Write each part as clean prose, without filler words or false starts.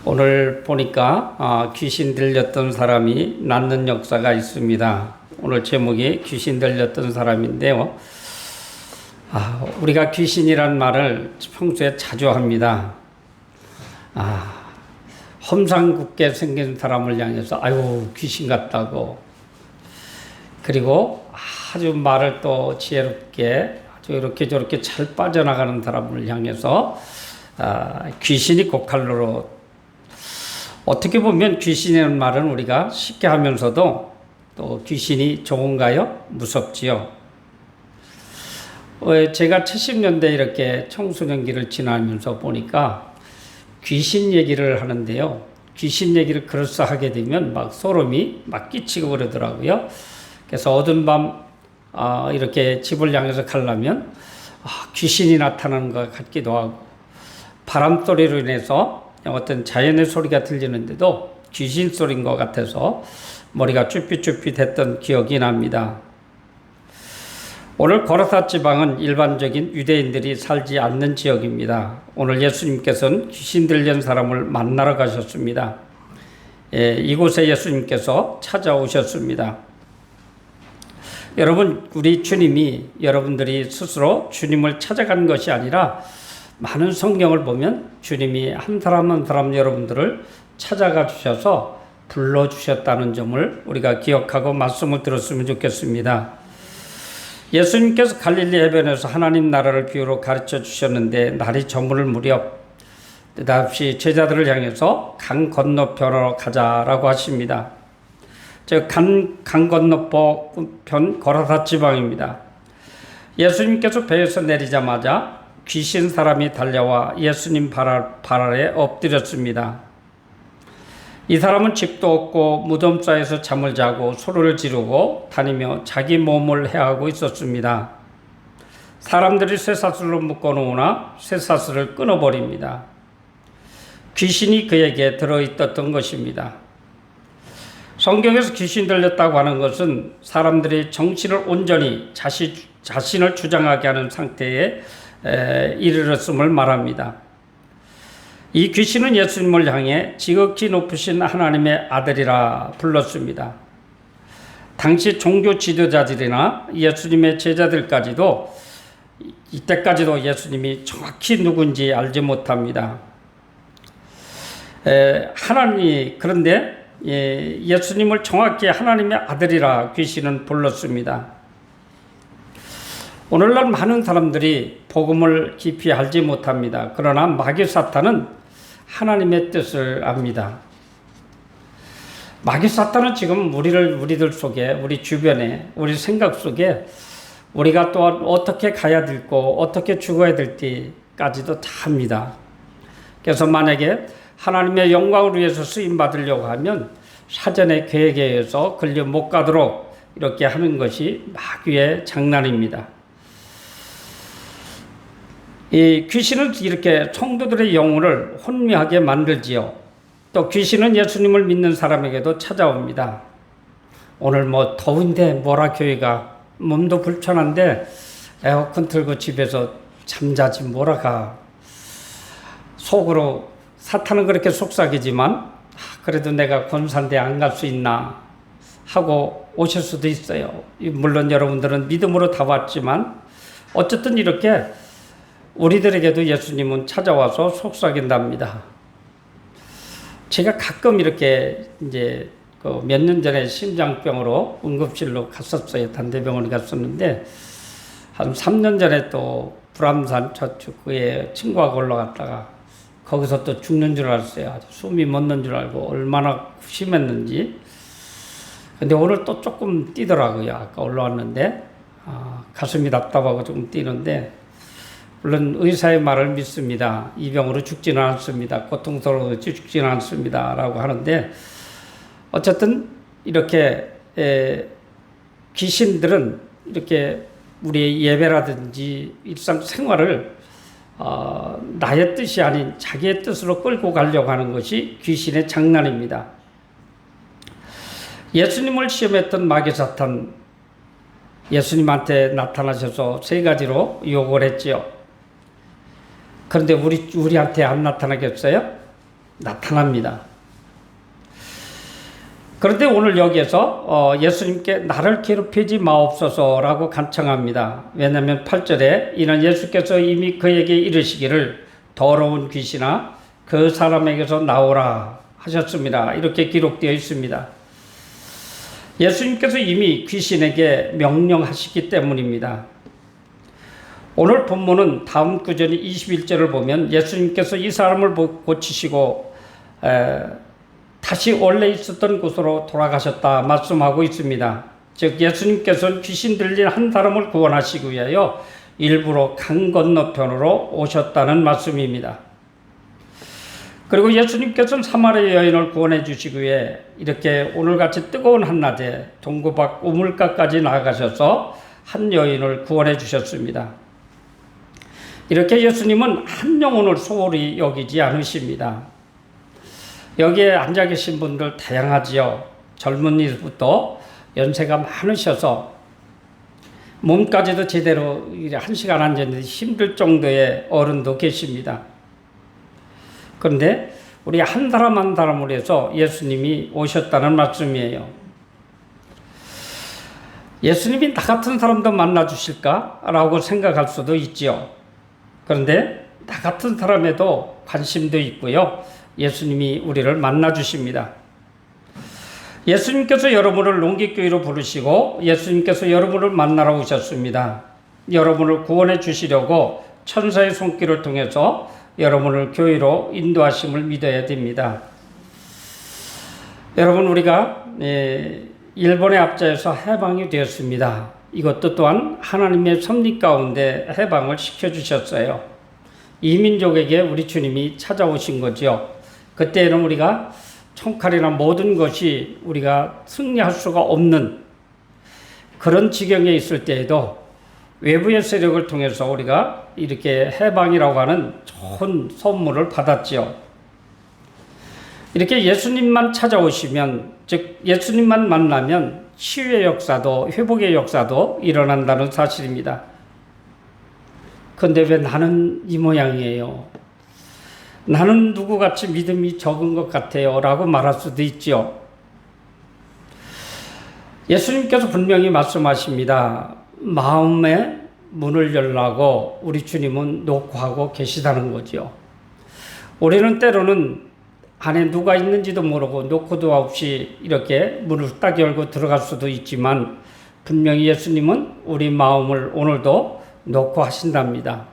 오늘 보니까 귀신 들렸던 사람이 낫는 역사가 있습니다. 오늘 제목이 귀신 들렸던 사람인데요. 우리가 귀신이란 말을 평소에 자주 합니다. 험상궂게 생긴 사람을 향해서 아유 귀신 같다고, 그리고 아주 말을 또 지혜롭게 아주 이렇게 저렇게 잘 빠져나가는 사람을 향해서 귀신이 고칼로로, 어떻게 보면 귀신이라는 말은 우리가 쉽게 하면서도 또 귀신이 좋은가요? 무섭지요. 제가 70년대 이렇게 청소년기를 지나면서 보니까 귀신 얘기를 하는데요. 귀신 얘기를 그럴싸하게 되면 막 소름이 막 끼치고 그러더라고요. 그래서 어두운 밤 이렇게 집을 향해서 가려면 귀신이 나타나는 것 같기도 하고, 바람 소리로 인해서 어떤 자연의 소리가 들리는데도 귀신 소리인 것 같아서 머리가 쭈삣쭈삣했던 기억이 납니다. 오늘 고라사 지방은 일반적인 유대인들이 살지 않는 지역입니다. 오늘 예수님께서는 귀신 들린 사람을 만나러 가셨습니다. 이곳에 예수님께서 찾아오셨습니다. 여러분, 우리 주님이 여러분들이 스스로 주님을 찾아간 것이 아니라 많은 성경을 보면 주님이 한 사람 한 사람 여러분들을 찾아가 주셔서 불러주셨다는 점을 우리가 기억하고 말씀을 들었으면 좋겠습니다. 예수님께서 갈릴리 해변에서 하나님 나라를 비유로 가르쳐 주셨는데, 날이 저무를 무렵 느닷없이 제자들을 향해서 강 건너편으로 가자라고 하십니다. 강 건너편 고라사 지방입니다. 예수님께서 배에서 내리자마자 귀신 사람이 달려와 예수님 발 아래 엎드렸습니다. 이 사람은 집도 없고 무덤 사이에서 잠을 자고 소리를 지르고 다니며 자기 몸을 해하고 있었습니다. 사람들이 쇠사슬로 묶어놓으나 쇠사슬을 끊어버립니다. 귀신이 그에게 들어있었던 것입니다. 성경에서 귀신 들렸다고 하는 것은 사람들이 정신을 온전히 자신을 주장하게 하는 상태에 이르렀음을 말합니다. 이 귀신은 예수님을 향해 지극히 높으신 하나님의 아들이라 불렀습니다. 당시 종교 지도자들이나 예수님의 제자들까지도 이때까지도 예수님이 정확히 누군지 알지 못합니다. 그런데 예수님을 정확히 하나님의 아들이라 귀신은 불렀습니다. 오늘날 많은 사람들이 복음을 깊이 알지 못합니다. 그러나 마귀 사탄은 하나님의 뜻을 압니다. 마귀 사탄은 지금 우리들 속에, 우리 주변에, 우리 생각 속에 우리가 또한 어떻게 가야 될고 어떻게 죽어야 될지까지도 다 합니다. 그래서 만약에 하나님의 영광을 위해서 쓰임 받으려고 하면 사전에 계획에 의해서 걸려 못 가도록 이렇게 하는 것이 마귀의 장난입니다. 이 귀신은 이렇게 성도들의 영혼을 혼미하게 만들지요. 또 귀신은 예수님을 믿는 사람에게도 찾아옵니다. 오늘 더운데 뭐라 교회가, 몸도 불편한데 에어컨 틀고 집에서 잠자지 뭐라 가. 속으로 사탄은 그렇게 속삭이지만 그래도 내가 권사인데 안 갈 수 있나 하고 오실 수도 있어요. 물론 여러분들은 믿음으로 다 왔지만 어쨌든 이렇게 우리들에게도 예수님은 찾아와서 속삭인답니다. 제가 가끔 이렇게 몇 년 전에 심장병으로 응급실로 갔었어요. 단대병원에 갔었는데 한 3년 전에 또 불암산 저축구에 친구하고 올라갔다가 거기서 또 죽는 줄 알았어요. 아주 숨이 멎는 줄 알고, 얼마나 심했는지. 근데 오늘 또 조금 뛰더라고요. 아까 올라왔는데 가슴이 답답하고 조금 뛰는데, 물론 의사의 말을 믿습니다. 이 병으로 죽지는 않습니다. 고통스러워 죽지는 않습니다. 라고 하는데, 어쨌든 이렇게 귀신들은 이렇게 우리의 예배라든지 일상생활을 나의 뜻이 아닌 자기의 뜻으로 끌고 가려고 하는 것이 귀신의 장난입니다. 예수님을 시험했던 마귀 사탄, 예수님한테 나타나셔서 3가지로 요구를 했지요. 그런데 우리한테 안 나타나겠어요? 나타납니다. 그런데 오늘 여기에서 예수님께 나를 괴롭히지 마옵소서라고 간청합니다. 왜냐하면 8절에 이는 예수께서 이미 그에게 이르시기를 더러운 귀신아 그 사람에게서 나오라 하셨습니다. 이렇게 기록되어 있습니다. 예수님께서 이미 귀신에게 명령하시기 때문입니다. 오늘 본문은 다음 구절인 21절을 보면 예수님께서 이 사람을 고치시고 다시 원래 있었던 곳으로 돌아가셨다 말씀하고 있습니다. 즉 예수님께서는 귀신 들린 한 사람을 구원하시기 위하여 일부러 강 건너편으로 오셨다는 말씀입니다. 그리고 예수님께서는 사마리아 여인을 구원해 주시기 위해 이렇게 오늘같이 뜨거운 한낮에 동구 밖 우물가까지 나가셔서 한 여인을 구원해 주셨습니다. 이렇게 예수님은 한 영혼을 소홀히 여기지 않으십니다. 여기에 앉아 계신 분들 다양하지요. 젊은이부터 연세가 많으셔서 몸까지도 제대로 1시간 앉았는데 힘들 정도의 어른도 계십니다. 그런데 우리 한 사람 한 사람을 해서 예수님이 오셨다는 말씀이에요. 예수님이 나 같은 사람도 만나 주실까라고 생각할 수도 있지요. 그런데 나 같은 사람에도 관심도 있고요. 예수님이 우리를 만나 주십니다. 예수님께서 여러분을 농기교회로 부르시고 예수님께서 여러분을 만나러 오셨습니다. 여러분을 구원해 주시려고 천사의 손길을 통해서 여러분을 교회로 인도하심을 믿어야 됩니다. 여러분 우리가 일본의 압자에서 해방이 되었습니다. 이것도 또한 하나님의 섭리 가운데 해방을 시켜주셨어요. 이민족에게 우리 주님이 찾아오신 거죠. 그때는 우리가 총칼이나 모든 것이 우리가 승리할 수가 없는 그런 지경에 있을 때에도 외부의 세력을 통해서 우리가 이렇게 해방이라고 하는 좋은 선물을 받았지요. 이렇게 예수님만 찾아오시면, 즉 예수님만 만나면 치유의 역사도 회복의 역사도 일어난다는 사실입니다. 그런데 왜 나는 이 모양이에요? 나는 누구같이 믿음이 적은 것 같아요 라고 말할 수도 있죠. 예수님께서 분명히 말씀하십니다. 마음의 문을 열라고 우리 주님은 노크하고 계시다는 거죠. 우리는 때로는 안에 누가 있는지도 모르고 노크도 없이 이렇게 문을 딱 열고 들어갈 수도 있지만 분명히 예수님은 우리 마음을 오늘도 노크하신답니다.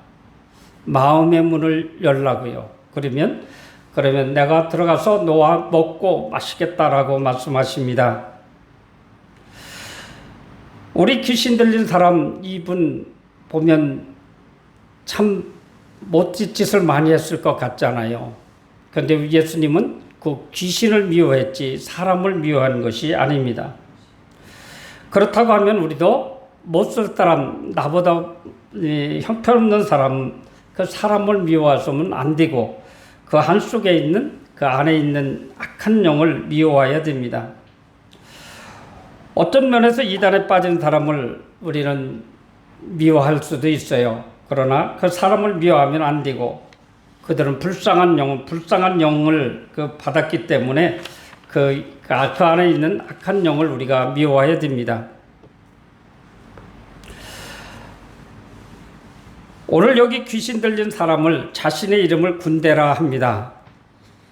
마음의 문을 열라고요. 그러면 내가 들어가서 너와 먹고 마시겠다라고 말씀하십니다. 우리 귀신 들린 사람 이분 보면 참 못짓 짓을 많이 했을 것 같잖아요. 그런데 예수님은 그 귀신을 미워했지 사람을 미워한 것이 아닙니다. 그렇다고 하면 우리도 못쓸 사람, 나보다 형편없는 사람, 그 사람을 미워하면 안 되고 그 한 속에 있는 그 안에 있는 악한 영을 미워해야 됩니다. 어떤 면에서 이단에 빠진 사람을 우리는 미워할 수도 있어요. 그러나 그 사람을 미워하면 안 되고 그들은 불쌍한 영을 받았기 때문에 그 안에 있는 악한 영을 우리가 미워해야 됩니다. 오늘 여기 귀신 들린 사람을 자신의 이름을 군대라 합니다.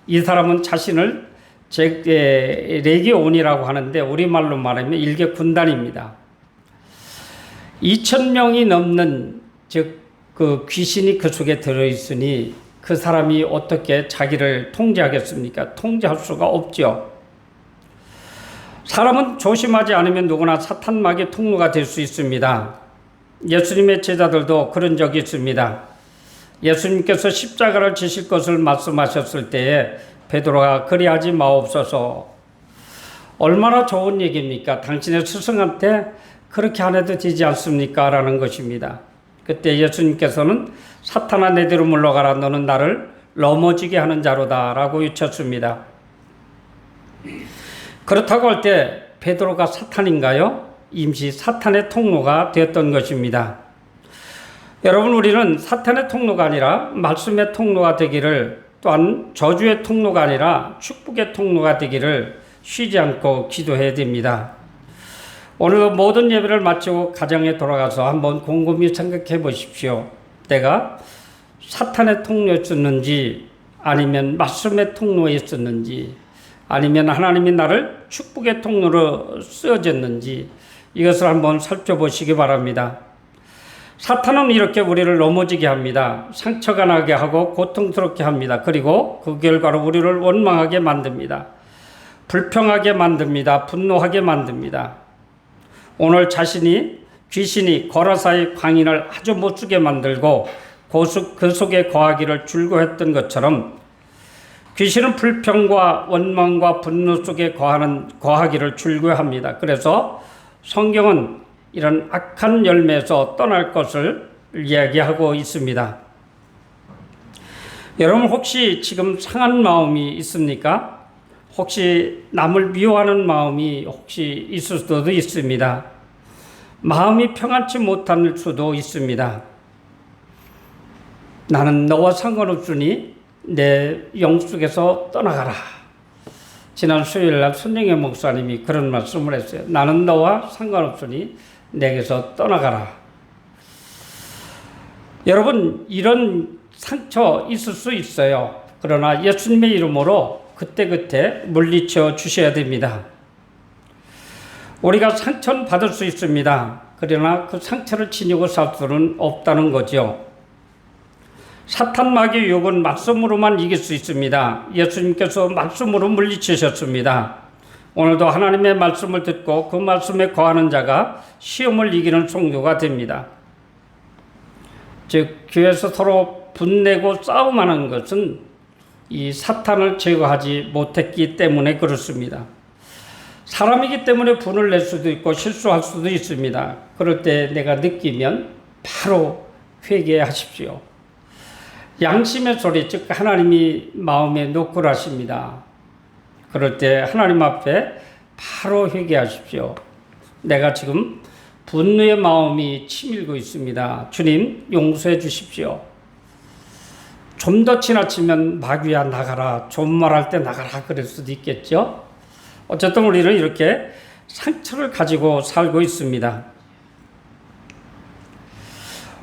이 사람은 자신을 레기온이라고 하는데 우리말로 말하면 일개 군단입니다. 2,000명이 넘는 그 귀신이 그 속에 들어있으니 그 사람이 어떻게 자기를 통제하겠습니까? 통제할 수가 없죠. 사람은 조심하지 않으면 누구나 사탄막의 통로가 될 수 있습니다. 예수님의 제자들도 그런 적이 있습니다. 예수님께서 십자가를 지실 것을 말씀하셨을 때에 베드로가 그리하지 마옵소서. 얼마나 좋은 얘기입니까? 당신의 스승한테 그렇게 안 해도 되지 않습니까? 라는 것입니다. 그때 예수님께서는 사탄아 내뒤로 물러가라. 너는 나를 넘어지게 하는 자로다 라고 외쳤습니다. 그렇다고 할 때 베드로가 사탄인가요? 임시 사탄의 통로가 되었던 것입니다. 여러분 우리는 사탄의 통로가 아니라 말씀의 통로가 되기를 또한 저주의 통로가 아니라 축복의 통로가 되기를 쉬지 않고 기도해야 됩니다. 오늘 모든 예배를 마치고 가정에 돌아가서 한번 곰곰이 생각해 보십시오. 내가 사탄의 통로였었는지, 아니면 말씀의 통로였었는지, 아니면 하나님이 나를 축복의 통로로 쓰어졌는지, 이것을 한번 살펴보시기 바랍니다. 사탄은 이렇게 우리를 넘어지게 합니다. 상처가 나게 하고 고통스럽게 합니다. 그리고 그 결과로 우리를 원망하게 만듭니다. 불평하게 만듭니다. 분노하게 만듭니다. 오늘 귀신이 거라사의 광인을 아주 못쓰게 만들고 그 속에 거하기를 줄고했던 것처럼 귀신은 불평과 원망과 분노 속에 거하기를 줄고합니다. 그래서 성경은 이런 악한 열매에서 떠날 것을 이야기하고 있습니다. 여러분 혹시 지금 상한 마음이 있습니까? 혹시 남을 미워하는 마음이 혹시 있을 수도 있습니다. 마음이 평안치 못할 수도 있습니다. 나는 너와 상관없으니 내 영속에서 떠나가라. 지난 수요일날 손영애 목사님이 그런 말씀을 했어요. 나는 너와 상관없으니 내게서 떠나가라. 여러분, 이런 상처 있을 수 있어요. 그러나 예수님의 이름으로 그때그때 물리쳐 주셔야 됩니다. 우리가 상처는 받을 수 있습니다. 그러나 그 상처를 지니고 살 수는 없다는 거죠. 사탄 마귀의 유혹은 말씀으로만 이길 수 있습니다. 예수님께서 말씀으로 물리치셨습니다. 오늘도 하나님의 말씀을 듣고 그 말씀에 거하는 자가 시험을 이기는 성도가 됩니다. 즉 교회에서 서로 분내고 싸움하는 것은 이 사탄을 제거하지 못했기 때문에 그렇습니다. 사람이기 때문에 분을 낼 수도 있고 실수할 수도 있습니다. 그럴 때 내가 느끼면 바로 회개하십시오. 양심의 소리, 즉 하나님이 마음에 노크를 하십니다. 그럴 때 하나님 앞에 바로 회개하십시오. 내가 지금 분노의 마음이 치밀고 있습니다. 주님 용서해 주십시오. 좀 더 지나치면 마귀야 나가라, 좋은 말할 때 나가라 그럴 수도 있겠죠. 어쨌든 우리는 이렇게 상처를 가지고 살고 있습니다.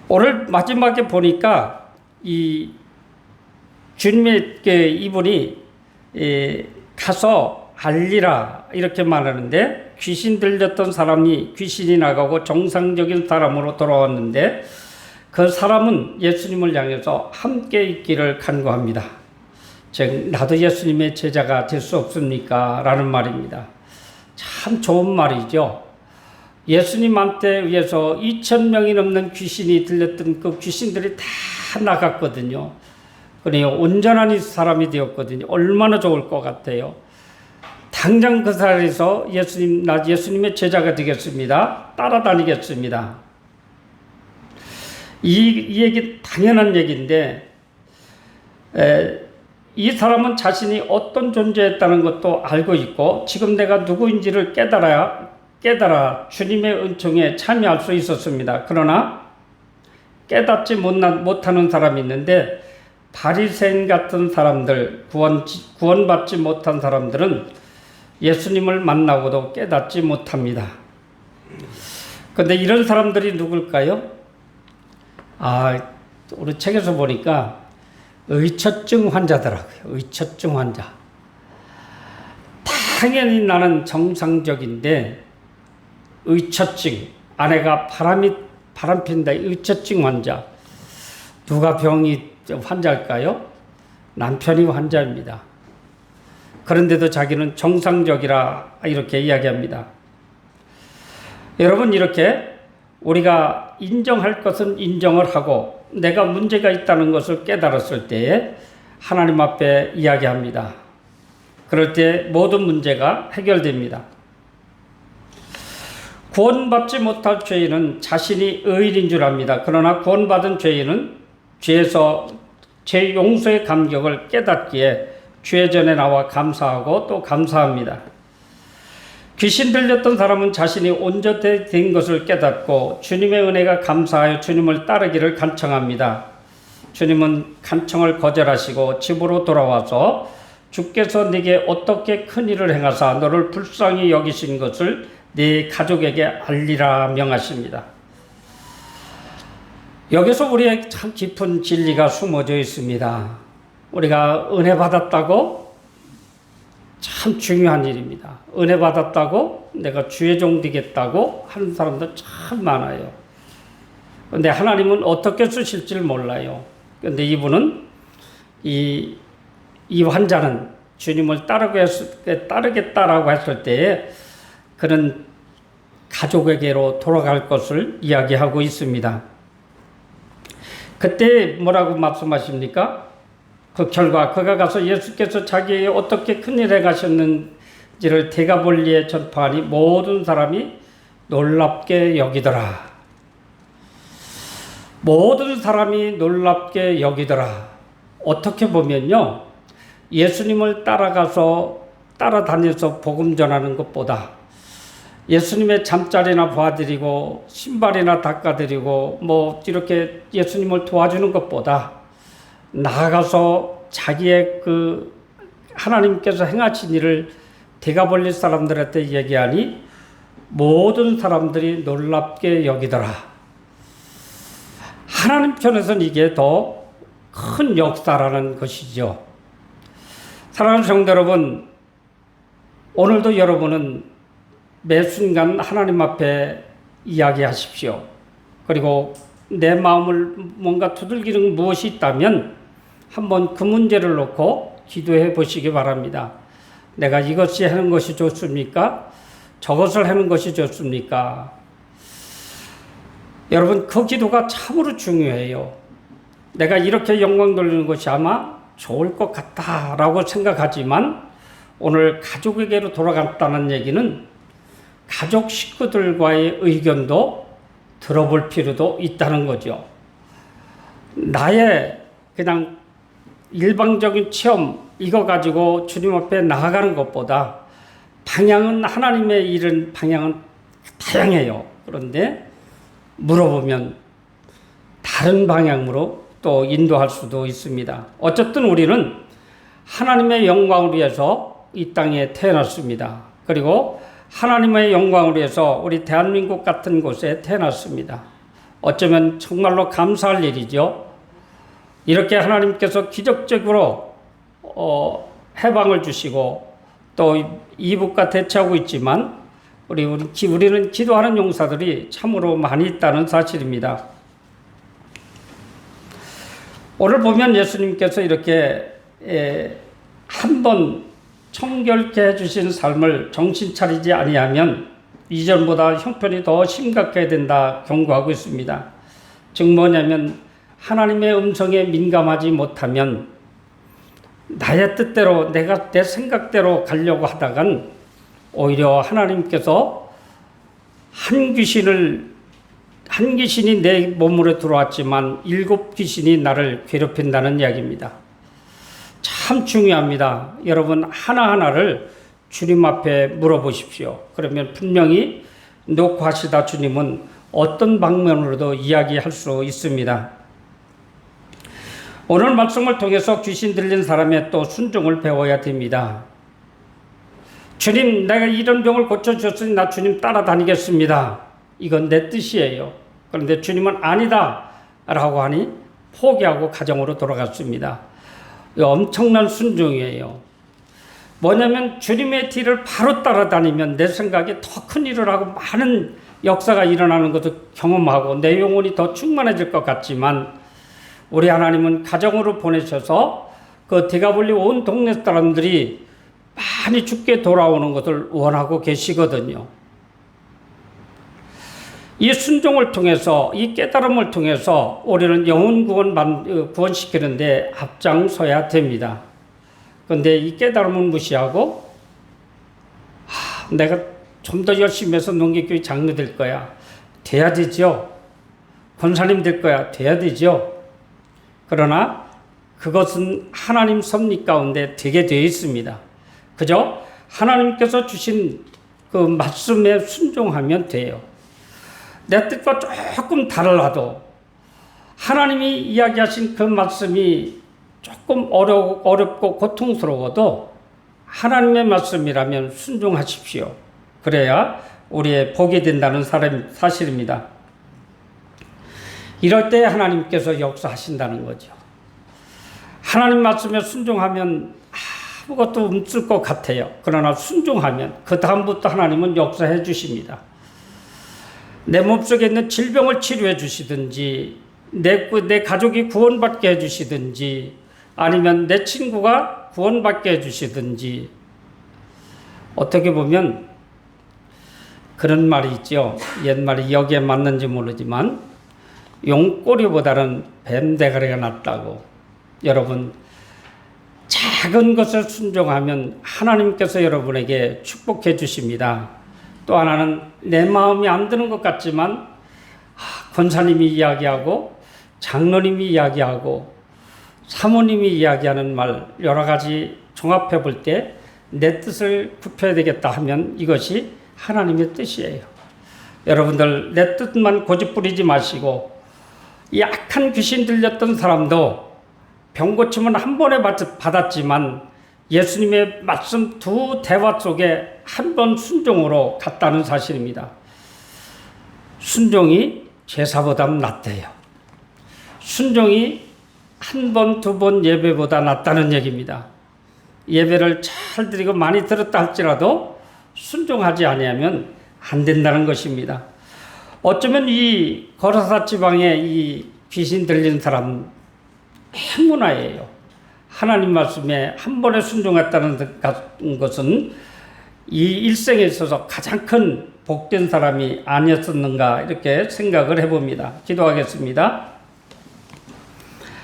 오늘 마지막에 보니까 이 주님께 이분이 가서 알리라 이렇게 말하는데, 귀신 들렸던 사람이 귀신이 나가고 정상적인 사람으로 돌아왔는데 그 사람은 예수님을 향해서 함께 있기를 간구합니다. 즉 나도 예수님의 제자가 될 수 없습니까? 라는 말입니다. 참 좋은 말이죠. 예수님한테 의해서 2,000명이 넘는 귀신이 들렸던 그 귀신들이 다 나갔거든요. 그러니 온전한 사람이 되었거든요. 얼마나 좋을 것 같아요. 당장 그 자리에서 나 예수님의 제자가 되겠습니다. 따라다니겠습니다. 이 얘기 당연한 얘기인데, 이 사람은 자신이 어떤 존재였다는 것도 알고 있고 지금 내가 누구인지를 깨달아 주님의 은총에 참여할 수 있었습니다. 그러나 깨닫지 못하는 사람이 있는데, 바리새인 같은 사람들, 구원받지 못한 사람들은 예수님을 만나고도 깨닫지 못합니다. 그런데 이런 사람들이 누굴까요? 우리 책에서 보니까 의처증 환자더라고요. 의처증 환자. 당연히 나는 정상적인데 의처증, 아내가 바람 핀다. 의처증 환자. 누가 병이 환자일까요? 남편이 환자입니다. 그런데도 자기는 정상적이라 이렇게 이야기합니다. 여러분, 이렇게 우리가 인정할 것은 인정을 하고 내가 문제가 있다는 것을 깨달았을 때에 하나님 앞에 이야기합니다. 그럴 때 모든 문제가 해결됩니다. 구원받지 못할 죄인은 자신이 의인인 줄 압니다. 그러나 구원받은 죄인은 죄 용서의 감격을 깨닫기에 죄 전에 나와 감사하고 또 감사합니다. 귀신 들렸던 사람은 자신이 온전히 된 것을 깨닫고 주님의 은혜가 감사하여 주님을 따르기를 간청합니다. 주님은 간청을 거절하시고 집으로 돌아와서 주께서 네게 어떻게 큰 일을 행하사 너를 불쌍히 여기신 것을 네 가족에게 알리라 명하십니다. 여기서 우리의 참 깊은 진리가 숨어져 있습니다. 우리가 은혜 받았다고 참 중요한 일입니다. 은혜 받았다고 내가 주의 종 되겠다고 하는 사람들 참 많아요. 그런데 하나님은 어떻게 쓰실지 몰라요. 그런데 이분은 이 환자는 주님을 따르겠다라고 했을 때에 그는 가족에게로 돌아갈 것을 이야기하고 있습니다. 그때 뭐라고 말씀하십니까? 그 결과 그가 가서 예수께서 자기에게 어떻게 큰일 행하셨는지를 데가볼리에 전파하니 모든 사람이 놀랍게 여기더라. 모든 사람이 놀랍게 여기더라. 어떻게 보면요, 예수님을 따라다녀서 복음 전하는 것보다 예수님의 잠자리나 봐드리고 신발이나 닦아드리고 뭐 이렇게 예수님을 도와주는 것보다 나아가서 자기의 그 하나님께서 행하신 일을 데가볼리 사람들한테 얘기하니 모든 사람들이 놀랍게 여기더라. 하나님 편에서는 이게 더 큰 역사라는 것이죠. 사랑하는 성도 여러분, 오늘도 여러분은 매 순간 하나님 앞에 이야기하십시오. 그리고 내 마음을 뭔가 두들기는 무엇이 있다면 한번 그 문제를 놓고 기도해 보시기 바랍니다. 내가 이것이 하는 것이 좋습니까? 저것을 하는 것이 좋습니까? 여러분, 그 기도가 참으로 중요해요. 내가 이렇게 영광 돌리는 것이 아마 좋을 것 같다라고 생각하지만 오늘 가족에게로 돌아갔다는 얘기는 가족 식구들과의 의견도 들어볼 필요도 있다는 거죠. 나의 그냥 일방적인 체험 이거 가지고 주님 앞에 나아가는 것보다 방향은 하나님의 일은 방향은 다양해요. 그런데 물어보면 다른 방향으로 또 인도할 수도 있습니다. 어쨌든 우리는 하나님의 영광을 위해서 이 땅에 태어났습니다. 그리고 하나님의 영광을 위해서 우리 대한민국 같은 곳에 태어났습니다. 어쩌면 정말로 감사할 일이죠. 이렇게 하나님께서 기적적으로 해방을 주시고 또 이북과 대처하고 있지만 우리는 기도하는 용사들이 참으로 많이 있다는 사실입니다. 오늘 보면 예수님께서 이렇게 한번 청결케 해주신 삶을 정신 차리지 아니하면 이전보다 형편이 더 심각해야 된다 경고하고 있습니다. 즉 뭐냐면 하나님의 음성에 민감하지 못하면 나의 뜻대로 내가 내 생각대로 가려고 하다간 오히려 하나님께서 한 귀신이 내 몸으로 들어왔지만 7 귀신이 나를 괴롭힌다는 이야기입니다. 참 중요합니다. 여러분 하나하나를 주님 앞에 물어보십시오. 그러면 분명히 녹화하시다 주님은 어떤 방면으로도 이야기할 수 있습니다. 오늘 말씀을 통해서 귀신 들린 사람의 또 순종을 배워야 됩니다. 주님, 내가 이런 병을 고쳐주셨으니 나 주님 따라다니겠습니다. 이건 내 뜻이에요. 그런데 주님은 아니다 라고 하니 포기하고 가정으로 돌아갔습니다. 엄청난 순종이에요. 뭐냐면 주님의 뒤를 바로 따라다니면 내 생각에 더 큰 일을 하고 많은 역사가 일어나는 것을 경험하고 내 영혼이 더 충만해질 것 같지만 우리 하나님은 가정으로 보내셔서 그 데가볼리 온 동네 사람들이 많이 죽게 돌아오는 것을 원하고 계시거든요. 이 순종을 통해서 이 깨달음을 통해서 우리는 영혼 구원시키는데 앞장서야 됩니다. 그런데 이 깨달음을 무시하고 내가 좀 더 열심히 해서 농계교회 장로 될 거야. 돼야 되죠. 권사님 될 거야. 돼야 되죠. 그러나 그것은 하나님 섭리 가운데 되게 되어 있습니다. 그저 하나님께서 주신 그 말씀에 순종하면 돼요. 내 뜻과 조금 달라도 하나님이 이야기하신 그 말씀이 조금 어렵고 고통스러워도 하나님의 말씀이라면 순종하십시오. 그래야 우리의 복이 된다는 사실입니다. 이럴 때 하나님께서 역사하신다는 거죠. 하나님 말씀에 순종하면 아무것도 없을 것 같아요. 그러나 순종하면 그 다음부터 하나님은 역사해 주십니다. 내 몸속에 있는 질병을 치료해 주시든지 내 가족이 구원받게 해 주시든지 아니면 내 친구가 구원받게 해 주시든지 어떻게 보면 그런 말이 있죠. 옛말이 여기에 맞는지 모르지만 용꼬리보다는 뱀대가리가 낫다고. 여러분 작은 것을 순종하면 하나님께서 여러분에게 축복해 주십니다. 또 하나는 내 마음이 안 드는 것 같지만 권사님이 이야기하고 장로님이 이야기하고 사모님이 이야기하는 말 여러 가지 종합해 볼 때 내 뜻을 굽혀야 되겠다 하면 이것이 하나님의 뜻이에요. 여러분들 내 뜻만 고집부리지 마시고 약한 귀신 들렸던 사람도 병고침은 한 번에 받았지만 예수님의 말씀 두 대화 속에 한 번 순종으로 갔다는 사실입니다. 순종이 제사보다 낫대요. 순종이 한 번, 두 번 예배보다 낫다는 얘기입니다. 예배를 잘 드리고 많이 들었다 할지라도 순종하지 아니하면 안 된다는 것입니다. 어쩌면 이 거라사 지방에 이 귀신 들린 사람 행운아예요. 하나님 말씀에 한 번에 순종했다는 것은 이 일생에 있어서 가장 큰 복된 사람이 아니었었는가 이렇게 생각을 해봅니다. 기도하겠습니다.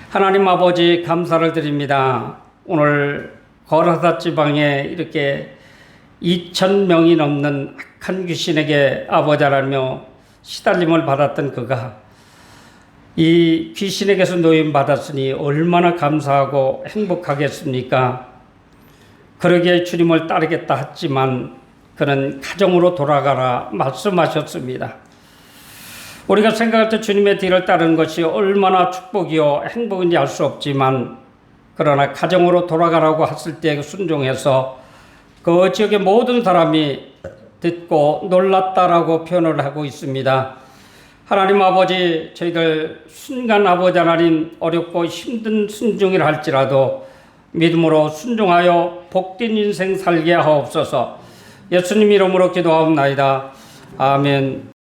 하나님 아버지 감사를 드립니다. 오늘 거라사 지방에 이렇게 2,000명이 넘는 악한 귀신에게 아버지 하나며 시달림을 받았던 그가 이 귀신에게서 노임받았으니 얼마나 감사하고 행복하겠습니까? 그러기에 주님을 따르겠다 했지만 그는 가정으로 돌아가라 말씀하셨습니다. 우리가 생각할 때 주님의 뒤를 따르는 것이 얼마나 축복이요 행복인지 알 수 없지만 그러나 가정으로 돌아가라고 했을 때 순종해서 그 지역의 모든 사람이 듣고 놀랐다라고 표현을 하고 있습니다. 하나님 아버지 저희들 순간 아버지 하나님 어렵고 힘든 순종이라 할지라도 믿음으로 순종하여 복된 인생 살게 하옵소서. 예수님 이름으로 기도하옵나이다. 아멘.